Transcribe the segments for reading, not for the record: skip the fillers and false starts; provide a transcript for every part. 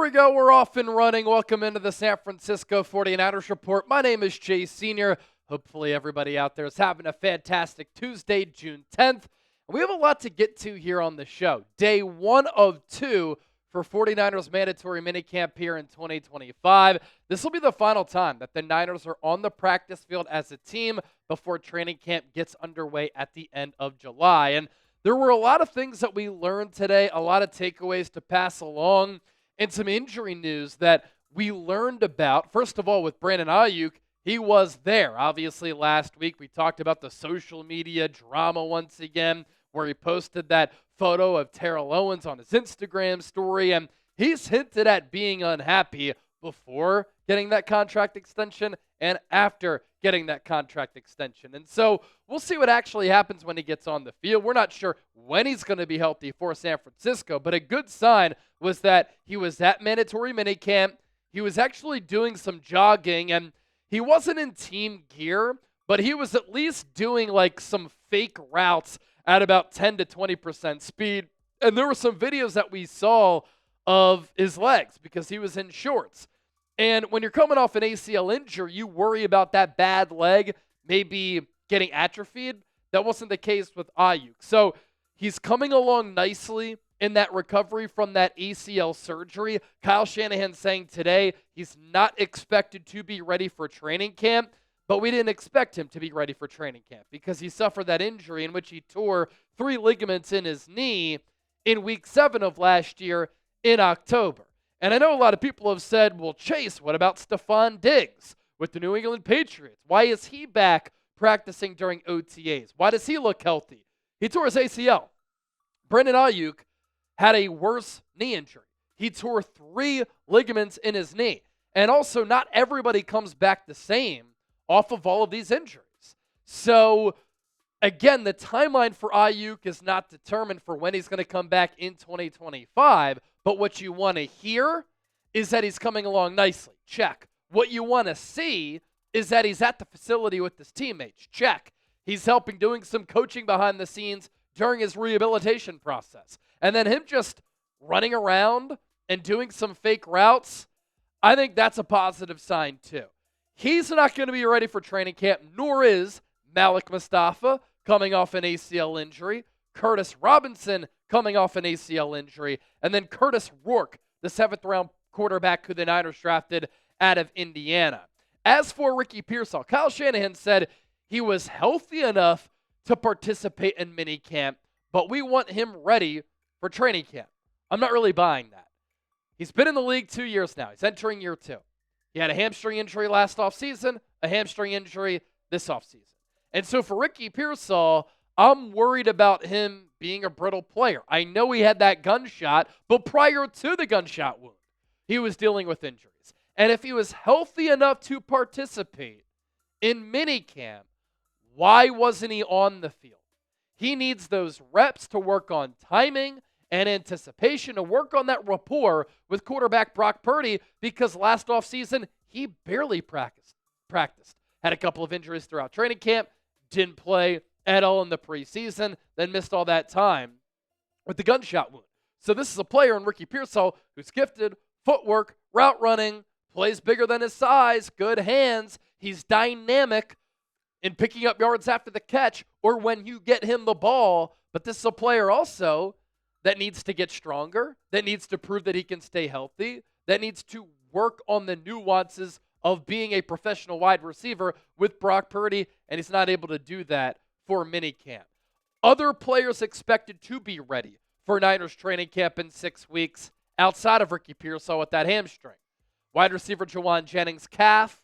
we go. We're off and running. Welcome into the San Francisco 49ers Report. My name is Jay Sr. Hopefully everybody out there is having a fantastic Tuesday, June 10th. We have a lot to get to here on the show. Day 1 of 2 for 49ers mandatory minicamp here in 2025. This will be the final time that the Niners are on the practice field as a team before training camp gets underway at the end of July. And there were a lot of things that we learned today, a lot of takeaways to pass along, and some injury news that we learned about. First of all, with Brandon Aiyuk, he was there. Obviously, last week we talked about the social media drama once again, where he posted that photo of Terrell Owens on his Instagram story, and he's hinted at being unhappy before getting that contract extension and after getting that contract extension. And so we'll see what actually happens when he gets on the field. We're not sure when he's going to be healthy for San Francisco, but a good sign was that he was at mandatory minicamp. He was actually doing some jogging, and he wasn't in team gear, but he was at least doing like some fake routes at about 10 to 20% speed. And there were some videos that we saw of his legs because he was in shorts. And when you're coming off an ACL injury, you worry about that bad leg maybe getting atrophied. That wasn't the case with Aiyuk. So he's coming along nicely in that recovery from that ACL surgery. Kyle Shanahan saying today he's not expected to be ready for training camp, but we didn't expect him to be ready for training camp because he suffered that injury in which he tore 3 ligaments in his knee in week 7 of last year in October. And I know a lot of people have said, well, Chase, what about Stephon Diggs with the New England Patriots? Why is he back practicing during OTAs? Why does he look healthy? He tore his ACL. Brandon Aiyuk had a worse knee injury. He tore 3 ligaments in his knee. And also, not everybody comes back the same off of all of these injuries. So, again, the timeline for Aiyuk is not determined for when he's going to come back in 2025, but what you want to hear is that he's coming along nicely. Check. What you want to see is that he's at the facility with his teammates. Check. He's helping, doing some coaching behind the scenes during his rehabilitation process. And then him just running around and doing some fake routes, I think that's a positive sign too. He's not going to be ready for training camp, nor is Malik Mustafa coming off an ACL injury, Curtis Robinson coming off an ACL injury, and then Curtis Rourke, the 7th-round quarterback who the Niners drafted out of Indiana. As for Ricky Pearsall, Kyle Shanahan said he was healthy enough to participate in minicamp, but we want him ready for training camp. I'm not really buying that. He's been in the league 2 years now. He's entering year 2. He had a hamstring injury last offseason, a hamstring injury this offseason. And so for Ricky Pearsall, I'm worried about him being a brittle player. I know he had that gunshot, but prior to the gunshot wound, he was dealing with injuries. And if he was healthy enough to participate in minicamp, why wasn't he on the field? He needs those reps to work on timing and anticipation, to work on that rapport with quarterback Brock Purdy, because last offseason, he barely practiced. Had a couple of injuries throughout training camp, didn't play at all in the preseason, then missed all that time with the gunshot wound. So this is a player in Ricky Pearsall who's gifted, footwork, route running, plays bigger than his size, good hands. He's dynamic in picking up yards after the catch or when you get him the ball. But this is a player also that needs to get stronger, that needs to prove that he can stay healthy, that needs to work on the nuances of being a professional wide receiver with Brock Purdy, and he's not able to do that for minicamp. Other players expected to be ready for Niners training camp in 6 weeks outside of Ricky Pearsall with that hamstring. Wide receiver Jawan Jennings, calf.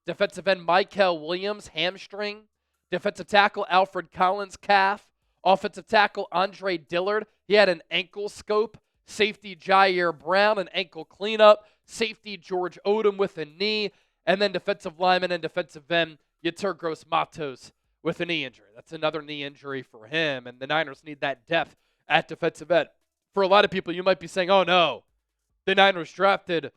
Defensive end Mykel Williams, hamstring. Defensive tackle Alfred Collins, calf. Offensive tackle Andre Dillard, he had an ankle scope. Safety Jair Brown, an ankle cleanup. Safety George Odom with a knee. And then defensive lineman and defensive end Yetur Gross-Matos with a knee injury. That's another knee injury for him, and the Niners need that depth at defensive end. For a lot of people, you might be saying, oh no, the Niners drafted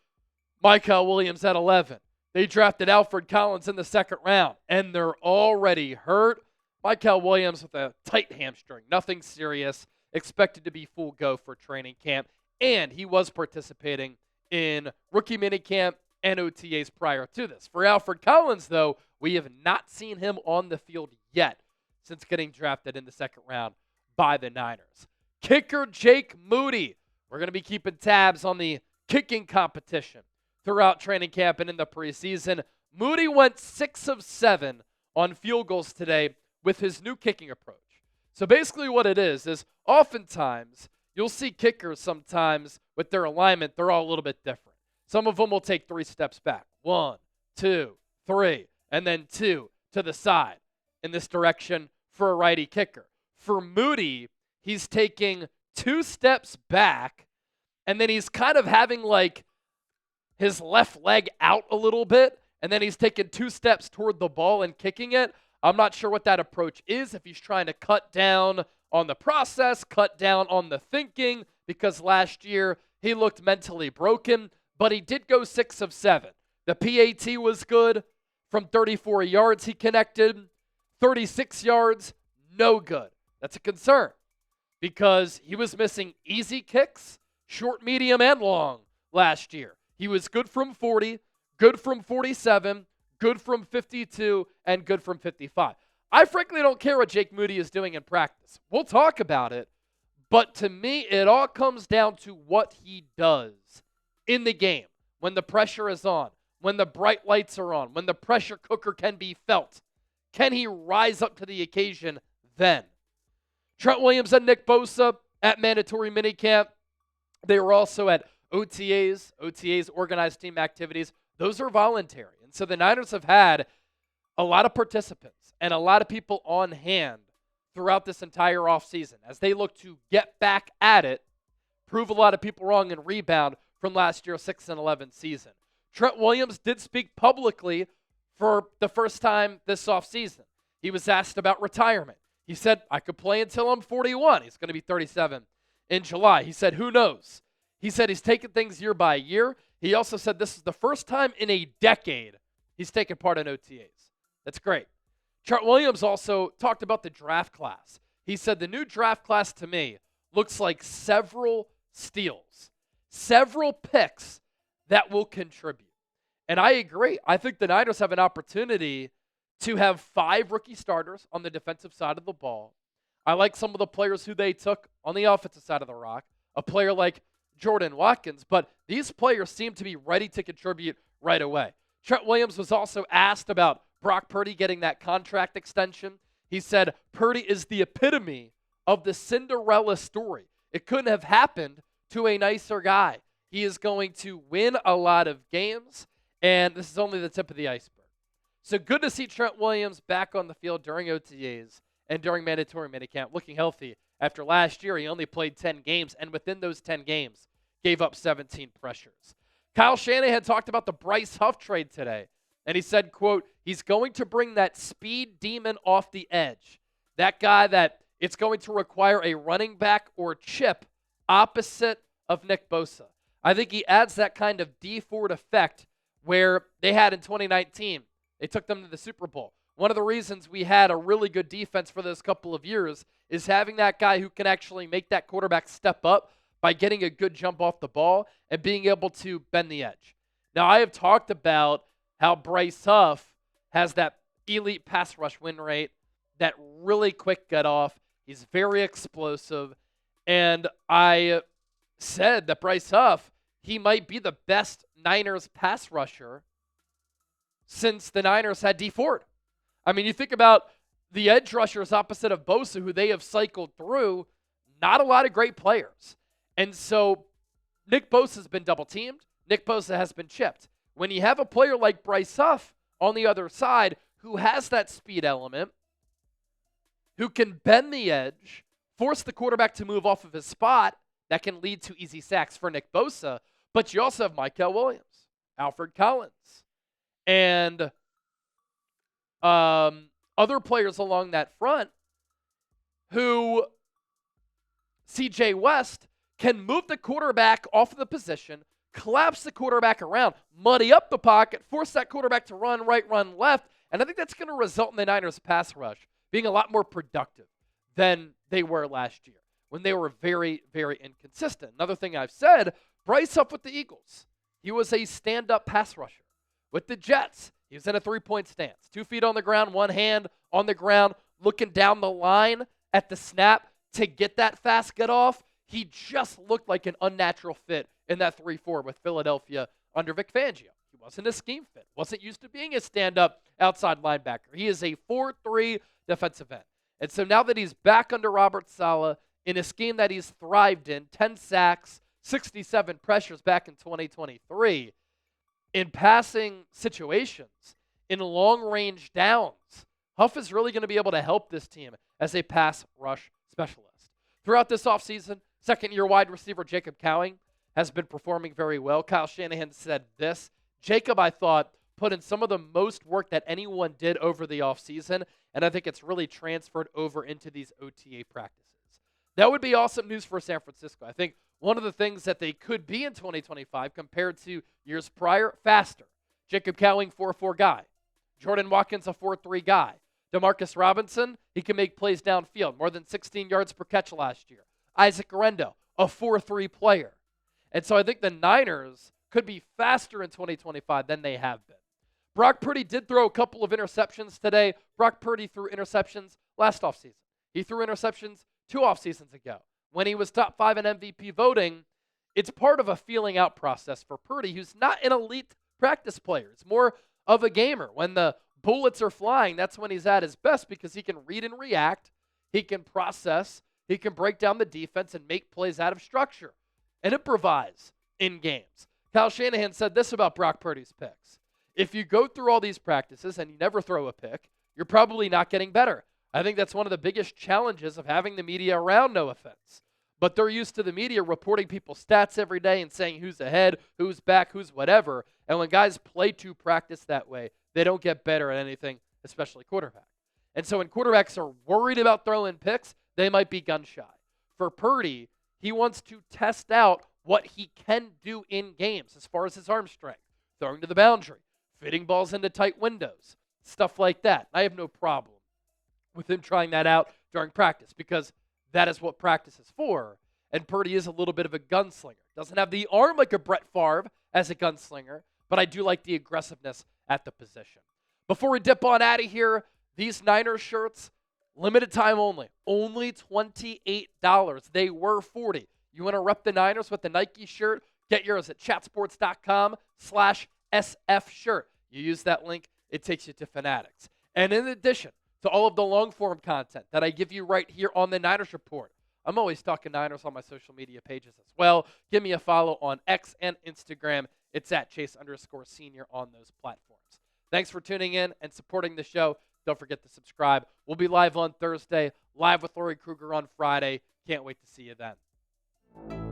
Mykel Williams at 11. They drafted Alfred Collins in the 2nd round, and they're already hurt. Mykel Williams with a tight hamstring, nothing serious, expected to be full go for training camp, and he was participating in rookie minicamp and OTAs prior to this. For Alfred Collins, though, we have not seen him on the field yet since getting drafted in the second round by the Niners. Kicker Jake Moody. We're going to be keeping tabs on the kicking competition throughout training camp and in the preseason. Moody went 6 of 7 on field goals today with his new kicking approach. So basically what it is oftentimes you'll see kickers sometimes with their alignment, they're all a little bit different. Some of them will take 3 steps back. 1, 2, 3, and then 2 to the side in this direction for a righty kicker. For Moody, he's taking 2 steps back, and then he's kind of having like his left leg out a little bit, and then he's taking 2 steps toward the ball and kicking it. I'm not sure what that approach is, if he's trying to cut down on the process, cut down on the thinking, because last year he looked mentally broken, but he did go 6 of 7. The PAT was good. From 34 yards he connected. 36 yards, no good. That's a concern because he was missing easy kicks, short, medium, and long last year. He was good from 40, good from 47, good from 52, and good from 55. I frankly don't care what Jake Moody is doing in practice. We'll talk about it, but to me, it all comes down to what he does in the game when the pressure is on, when the bright lights are on, when the pressure cooker can be felt. Can he rise up to the occasion then? Trent Williams and Nick Bosa at mandatory minicamp. They were also at OTAs, organized team activities. Those are voluntary. And so the Niners have had a lot of participants and a lot of people on hand throughout this entire offseason as they look to get back at it, prove a lot of people wrong, and rebound from last year's 6-11 season. Trent Williams did speak publicly for the first time this offseason. He was asked about retirement. He said, I could play until I'm 41. He's going to be 37 in July. He said, who knows? He said he's taking things year by year. He also said this is the first time in a decade he's taken part in OTAs. That's great. Trent Williams also talked about the draft class. He said the new draft class to me looks like several steals, several picks that will contribute. And I agree. I think the Niners have an opportunity to have 5 rookie starters on the defensive side of the ball. I like some of the players who they took on the offensive side of the rock, a player like Jordan Watkins, but these players seem to be ready to contribute right away. Trent Williams was also asked about Brock Purdy getting that contract extension. He said, Purdy is the epitome of the Cinderella story. It couldn't have happened to a nicer guy. He is going to win a lot of games, and this is only the tip of the iceberg. So good to see Trent Williams back on the field during OTAs and during mandatory minicamp, looking healthy. After last year, he only played 10 games, and within those 10 games, gave up 17 pressures. Kyle Shanahan talked about the Bryce Huff trade today, and he said, quote, he's going to bring that speed demon off the edge. That guy that it's going to require a running back or chip opposite of Nick Bosa. I think he adds that kind of D Ford effect where they had in 2019. They took them to the Super Bowl. One of the reasons we had a really good defense for those couple of years is having that guy who can actually make that quarterback step up by getting a good jump off the ball and being able to bend the edge. Now, I have talked about how Bryce Huff has that elite pass rush win rate, that really quick get off. He's very explosive. And I said that Bryce Huff, he might be the best Niners pass rusher since the Niners had D Ford. I mean, you think about the edge rushers opposite of Bosa, who they have cycled through, not a lot of great players. And so Nick Bosa has been double-teamed. Nick Bosa has been chipped. When you have a player like Bryce Huff on the other side who has that speed element, who can bend the edge, force the quarterback to move off of his spot, that can lead to easy sacks for Nick Bosa. But you also have Michael Williams, Alfred Collins, and other players along that front who CJ West can move the quarterback off of the position, collapse the quarterback around, muddy up the pocket, force that quarterback to run right, run left, and I think that's going to result in the Niners' pass rush being a lot more productive than they were last year when they were very, very inconsistent. Another thing I've said, Bryce Huff with the Eagles. he was a stand-up pass rusher. With the Jets, he was in a three-point stance. 2 feet on the ground, one hand on the ground, looking down the line at the snap to get that fast get off. He just looked like an unnatural fit in that 3-4 with Philadelphia under Vic Fangio. He wasn't a scheme fit, wasn't used to being a stand-up outside linebacker. He is a 4-3 defensive end. And so now that he's back under Robert Saleh in a scheme that he's thrived in, 10 sacks, 67 pressures back in 2023, in passing situations, in long-range downs, Huff is really going to be able to help this team as a pass rush specialist. Throughout this offseason, second-year wide receiver Jacob Cowing has been performing very well. Kyle Shanahan said this: Jacob, I thought, put in some of the most work that anyone did over the offseason, and I think it's really transferred over into these OTA practices. That would be awesome news for San Francisco. I think one of the things that they could be in 2025 compared to years prior, faster. Jacob Cowing, 4-4 guy. Jordan Watkins, a 4-3 guy. Demarcus Robinson, he can make plays downfield, more than 16 yards per catch last year. Isaac Guerendo, a 4-3 player. And so I think the Niners could be faster in 2025 than they have been. Brock Purdy did throw a couple of interceptions today. Brock Purdy threw interceptions last offseason. He threw interceptions 2 offseasons ago. When he was top 5 in MVP voting, it's part of a feeling out process for Purdy, who's not an elite practice player. It's more of a gamer. When the bullets are flying, that's when he's at his best because he can read and react, he can process, he can break down the defense and make plays out of structure and improvise in games. Kyle Shanahan said this about Brock Purdy's picks: if you go through all these practices and you never throw a pick, you're probably not getting better. I think that's one of the biggest challenges of having the media around, no offense. But they're used to the media reporting people's stats every day and saying who's ahead, who's back, who's whatever. And when guys play to practice that way, they don't get better at anything, especially quarterback. And so when quarterbacks are worried about throwing picks, they might be gun shy. For Purdy, he wants to test out what he can do in games as far as his arm strength, throwing to the boundary, fitting balls into tight windows, stuff like that. I have no problem with him trying that out during practice because that is what practice is for. And Purdy is a little bit of a gunslinger. Doesn't have the arm like a Brett Favre as a gunslinger, but I do like the aggressiveness at the position. Before we dip on out of here, these Niners shirts, limited time only. Only $28. They were $40. You want to rep the Niners with the Nike shirt? Get yours at chatsports.com/SF shirt. You use that link, it takes you to Fanatics. And in addition to all of the long-form content that I give you right here on the Niners Report, I'm always talking Niners on my social media pages as well. Give me a follow on X and Instagram. It's at Chase_Senior on those platforms. Thanks for tuning in and supporting the show. Don't forget to subscribe. We'll be live on Thursday, live with Lori Kruger on Friday. Can't wait to see you then.